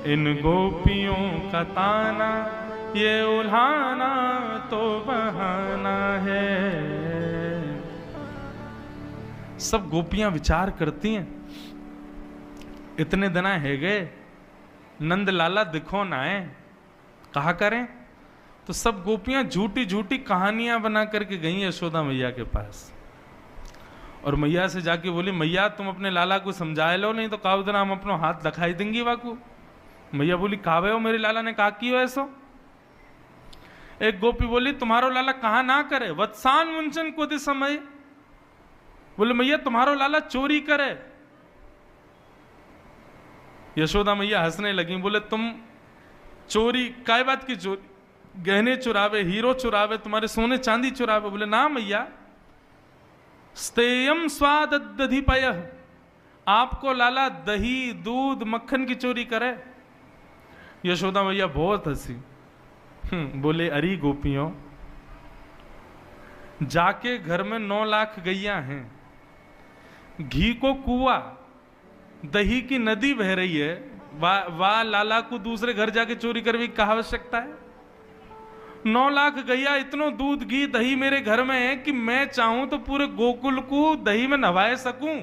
इन गोपियों का ताना ये उल्हाना तो बहाना है। सब गोपियां विचार करती हैं, इतने दिन है गए, नंद लाला दिखो ना है, कहा करें। तो सब गोपियां झूठी झूठी कहानियां बना करके गई यशोदा मैया के पास, और मैया से जाके बोली, मैया तुम अपने लाला को समझाए लो, नहीं तो काउ दिन हम अपनो हाथ दिखाई देंगी वाकू। मैया बोली, कावे हो, मेरे लाला ने कहा की हो ऐसो। एक गोपी बोली, तुम्हारो लाला कहा ना करे, वत्सान मुंचन को दे समय। बोले मैया तुम्हारो लाला चोरी करे। यशोदा मैया हंसने लगी, बोले तुम चोरी काय बात की चोरी, गहने चुरावे, हीरो चुरावे, तुम्हारे सोने चांदी चुरावे। बोले ना मैया, स्तेयम स्वाद दधिपय, आपको लाला दही दूध मक्खन की चोरी करे। यशोदा मैया बहुत हंसी, बोले अरे गोपियों, जाके घर में 9 लाख गैया हैं, घी को कुआ, दही की नदी बह रही है, वाह लाला को दूसरे घर जाके चोरी करने की आवश्यकता है। 9 लाख गैया, इतनो दूध घी दही मेरे घर में है कि मैं चाहूं तो पूरे गोकुल को दही में नहवाए सकूं,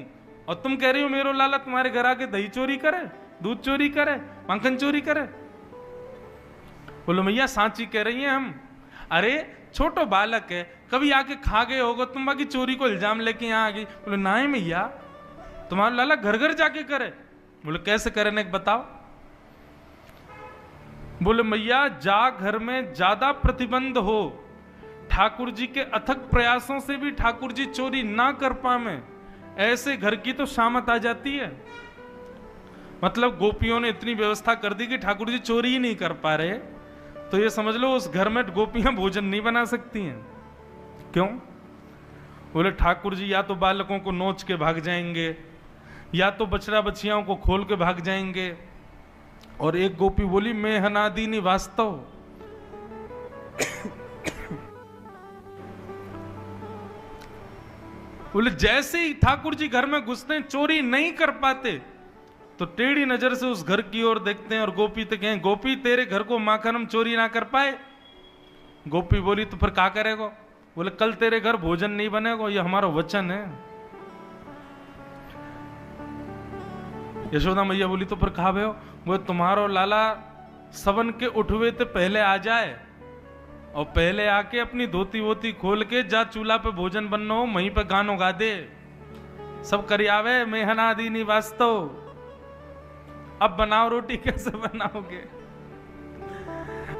और तुम कह रही हो मेरो लाला तुम्हारे घर आके दही चोरी करे, दूध चोरी करे, माखन चोरी करे। बोलो मैया सांची कह रही हैं हम, अरे छोटो बालक है, कभी आके खा गए होगा, तुम बाकी चोरी को इल्जाम लेके यहां आ गई। बोले ना है मैया, तुम्हारा लाला घर घर जाके करे। बोले कैसे करे ने बताओ। बोले मैया जा घर में ज्यादा प्रतिबंध हो, ठाकुर जी के अथक प्रयासों से भी ठाकुर जी चोरी ना कर पाए, ऐसे घर की तो शामत आ जाती है। मतलब गोपियों ने इतनी व्यवस्था कर दी कि ठाकुर जी चोरी ही नहीं कर पा रहे, तो ये समझ लो उस घर में गोपियां भोजन नहीं बना सकती हैं। क्यों? बोले ठाकुर जी या तो बालकों को नोच के भाग जाएंगे, या तो बछड़ा बछियाओं को खोल के भाग जाएंगे। और एक गोपी बोली, मैं हनादीनी वास्तव। बोले जैसे ही ठाकुर जी घर में घुसते हैं, चोरी नहीं कर पाते, तो टेढ़ी नजर से उस घर की ओर देखते हैं और गोपी तो कहें, गोपी तेरे घर को माखन हम चोरी ना कर पाए। गोपी बोली तो फिर क्या करेगा? बोले कल तेरे घर भोजन नहीं बनेगा, ये हमारा वचन है। यशोदा मैया बोली तो फिर कहा भे हो? वो तुम्हारो लाला सवन के उठवे ते पहले आ जाए, और पहले आके अपनी धोती वोती खोल के जा चूल्हा पे भोजन बनना हो, वहीं पे गानों गा दे, सब करियावे, मैं हनादीनी वास्तव। अब बनाओ रोटी, कैसे बनाओगे?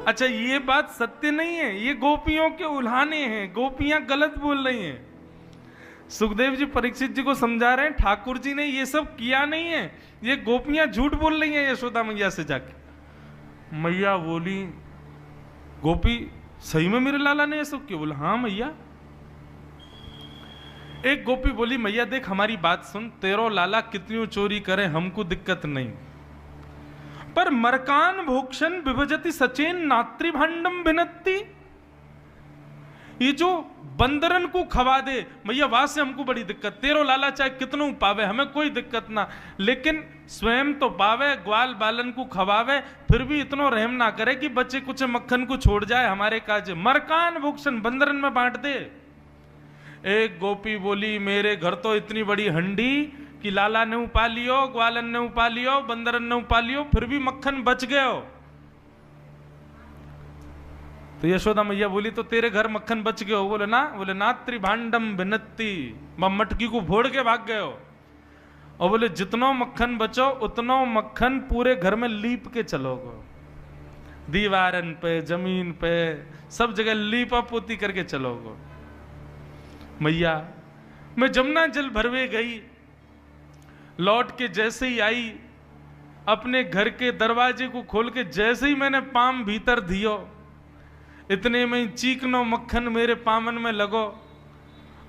अच्छा ये बात सत्य नहीं है, ये गोपियों के उल्हाने हैं, गोपियां गलत बोल रही हैं। सुखदेव जी परीक्षित जी को समझा रहे हैं, ठाकुर जी ने ये सब किया नहीं है, ये गोपियां झूठ बोल रही हैं यशोदा मैया से जाके। मैया बोली, गोपी सही में मेरे लाला ने ये सब किया? बोला हाँ मैया। एक गोपी बोली, मैया देख हमारी बात सुन, तेरो लाला कितनी चोरी करे हमको दिक्कत नहीं, पर मरकान भोक्षण विभजति सचेन नात्रिभांडम भिनत्ति। ये जो बंदरन को खवा दे मैया, वहां से हमको बड़ी दिक्कत। तेरो लाला चाहे कितनों पावे, हमें कोई दिक्कत ना, लेकिन स्वयं तो पावे, ग्वाल बालन को खवावे, फिर भी इतनो रहम ना करे कि बच्चे कुछ मक्खन को छोड़ जाए हमारे काज। मरकान भोक्षण बंदरन में बांट दे। एक गोपी बोली, मेरे घर तो इतनी बड़ी हंडी कि लाला ने उपा लियो, ग्वालन ने उपा लियो, बंदरन ने उपा लियो, फिर भी मक्खन बच गयो। तो यशोदा मैया बोली, तो तेरे घर मक्खन बच गयो? बोले ना त्रिभांडम भिनत्ति, मटकी को फोड़ के भाग गयो। और बोले जितनो मक्खन बचो उतनो मक्खन पूरे घर में लीप के चलोगे, दीवारन पे, जमीन पे, सब जगह लीपा पोती करके चलोगे। मैया मैं जमुना जल भरवे गई, लौट के जैसे ही आई, अपने घर के दरवाजे को खोल के जैसे ही मैंने पाम भीतर दियो, इतने में चीकनो मक्खन मेरे पामन में लगो,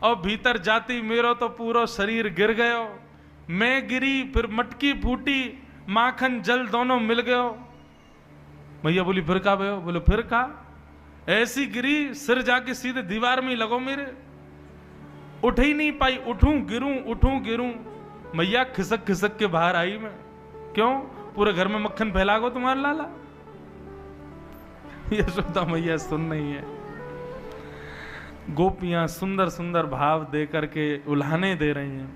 और भीतर जाती मेरो तो पूरा शरीर गिर गयो। मैं गिरी, फिर मटकी फूटी, माखन जल दोनों मिल गयो। मैया बोली फिर का भयो? बोले फिर का, ऐसी गिरी सिर जाके सीधे दीवार में ही लगो मेरे, उठ ही नहीं पाई, उठूं गिरूं उठूं गिरूं। मैया खिसक खिसक के बाहर आई मैं। क्यों? पूरे घर में मक्खन फैलागो तुम्हारा लाला। यशोदा मैया सुन रही है। गोपियां सुंदर सुंदर भाव दे करके उल्हाने दे रही हैं।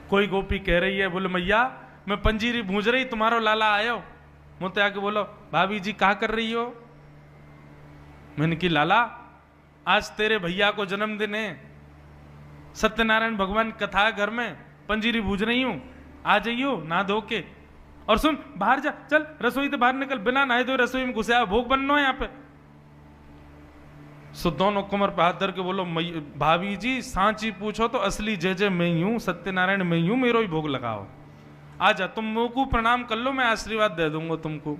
कोई गोपी कह रही है, बोले मैया मैं पंजीरी भूंज रही, तुम्हारो लाला आयो। मुझे आके बोलो भाभी जी क्या कर रही हो? मैंने की लाला आज तेरे भैया को जन्मदिन है, सत्यनारायण भगवान कथा है घर में, पंजीरी भूज रही हूं, आ जाइयो ना धो के। और सुन बाहर जा, चल रसोई से बाहर निकल, बिना नहाए धोए रसोई में घुसे, भोग बनना है यहाँ पे। सो दोनों कमर पे हाथ धर के बोलो भाभी जी सांची पूछो तो असली जय जय मैं ही हूं, सत्यनारायण मैं ही हूं, मेरो ही भोग लगाओ। आजा तुम मुंह को प्रणाम कर लो, मैं आशीर्वाद दे दूंगा तुमको।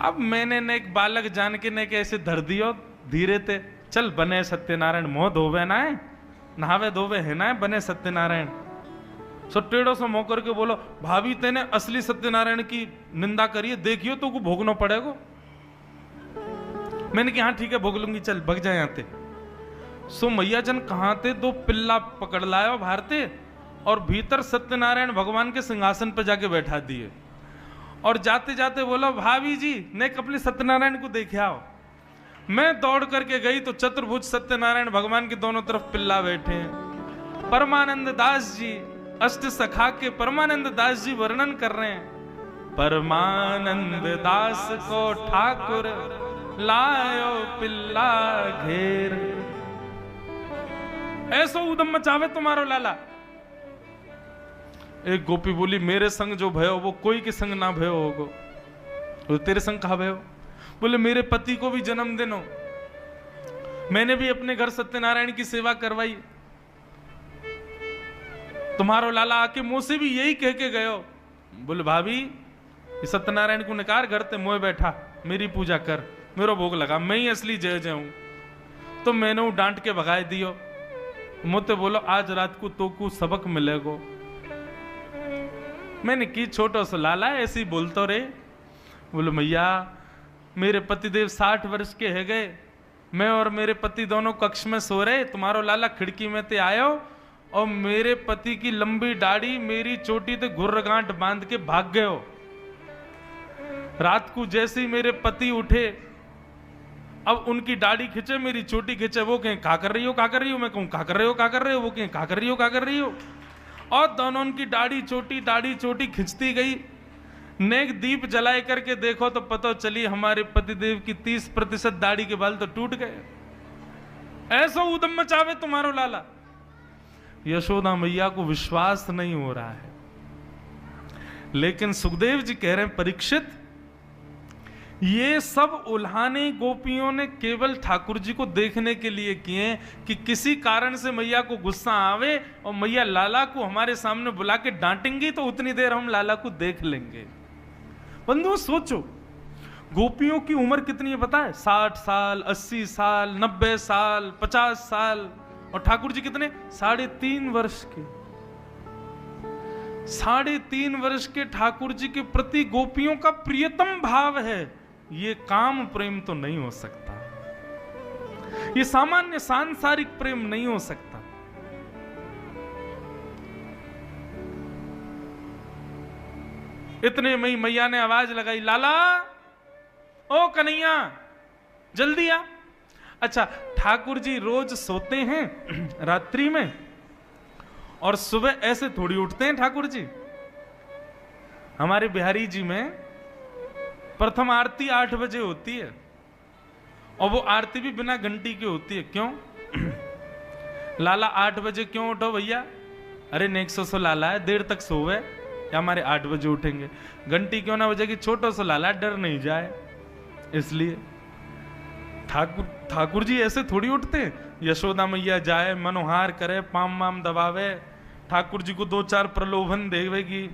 अब मैंने ने एक बालक जान के ने कैसे धर दियो धीरे ते, चल बने सत्यनारायण, मोह धोवे ना है, नहावे धोवे है ना है, बने सत्यनारायण। सो टेढ़ो सो मोह करके बोलो भाभी तेने असली सत्यनारायण की निंदा करिए, देखियो तो को भोगना पड़ेगा। मैंने कहा हाँ ठीक है भोग लूंगी, चल भग जाए यहाँ ते। सो मैया जन कहाँ थे, दो पिल्ला पकड़ लाया भारते और भीतर सत्यनारायण भगवान के सिंहासन पर जाके बैठा दिए। और जाते जाते बोलो भाभी जी ने अपने सत्यनारायण को देखे आओ। मैं दौड़ करके गई तो चतुर्भुज सत्यनारायण भगवान के दोनों तरफ पिल्ला बैठे हैं। परमानंद दास जी अष्ट सखा के परमानंद दास जी वर्णन कर रहे हैं, परमानंद दास को ठाकुर लायो पिल्ला घेर, ऐसो उदम मचावे तुम्हारो लाला। एक गोपी बोली मेरे संग जो भयो वो कोई के संग ना भयो होगो। तो तेरे संग कहा भयो? बोले मेरे पति को भी जन्मदिन हो, मैंने भी अपने घर सत्यनारायण की सेवा करवाई, तुम्हारो लाला आके मुंह से भी यही कह के गयो। बोले भाभी सत्यनारायण को निकार घर ते मोए बैठा, मेरी पूजा कर, मेरा भोग लगा, मैं ही असली जय जय हूं। तो मैंने वो डांट के भगाए दियो। मुझे बोलो आज रात को तो को सबक मिलेगो। मैंने की छोटो सा लाला ऐसी बोलतो रे। बोलो मैया मेरे पतिदेव 60 वर्ष के है गए, मैं और मेरे पति दोनों कक्ष में सो रहे, तुम्हारो लाला खिड़की में ते आयो और मेरे पति की लंबी दाढ़ी मेरी चोटी ते घुर्र गांठ बांध के भाग गयो। रात को जैसे ही मेरे पति उठे, अब उनकी दाढ़ी खींचे मेरी चोटी खींचे, वो कहें क्या कर रही हो क्या कर रही हो, मैं कहूं क्या कर रहे हो क्या कर रहे हो, वो कहें क्या कर रही हो क्या कर रही हो। और दोनों उनकी दाढ़ी चोटी खिंचती गई। नेक दीप जलाए करके देखो तो पता चली हमारे पतिदेव की 30% दाढ़ी के बाल तो टूट गए। ऐसा उदम मचावे तुम्हारो लाला। यशोदा मैया को विश्वास नहीं हो रहा है, लेकिन सुखदेव जी कह रहे हैं परीक्षित ये सब उल्हाने गोपियों ने केवल ठाकुर जी को देखने के लिए किए कि किसी कारण से मैया को गुस्सा आवे और मैया लाला को हमारे सामने बुला के डांटेंगी तो उतनी देर हम लाला को देख लेंगे। बंधुओं सोचो गोपियों की उम्र कितनी है पता है? 60 साल, 80 साल, 90 साल, 50 साल, और ठाकुर जी कितने? 3.5 वर्ष के। 3.5 वर्ष के ठाकुर जी के प्रति गोपियों का प्रियतम भाव है। ये काम प्रेम तो नहीं हो सकता, ये सामान्य सांसारिक प्रेम नहीं हो सकता। इतने में मैया ने आवाज लगाई, लाला ओ कन्हैया जल्दी आ। अच्छा ठाकुर जी रोज सोते हैं रात्रि में और सुबह ऐसे थोड़ी उठते हैं ठाकुर जी। हमारे बिहारी जी में प्रथम आरती 8 बजे होती है और वो आरती भी बिना घंटी की होती है। क्यों? लाला 8 बजे क्यों उठो भैया? अरे नेक सो लाला है, देर तक सोवे या हमारे 8 बजे उठेंगे, घंटी क्यों ना बजेगी, छोटो सो लाला डर नहीं जाए इसलिए। ठाकुर जी ऐसे थोड़ी उठते। यशोदा मैया जाए मनोहार करे, पाम माम दबावे, ठाकुर जी को 2-4 प्रलोभन देवेगी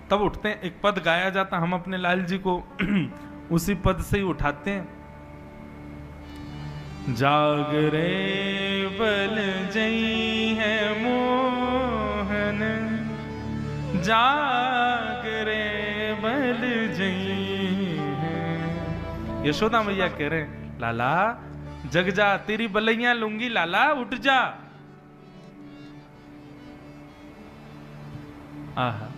तब उठते हैं। एक पद गाया जाता, हम अपने लाल जी को उसी पद से ही उठाते हैं। जागरे बल जई है मोहन, जागरे बल जई है। यशोदा मैया कह रहे हैं लाला जग जा, तेरी बलैया लूंगी, लाला उठ जा। आहा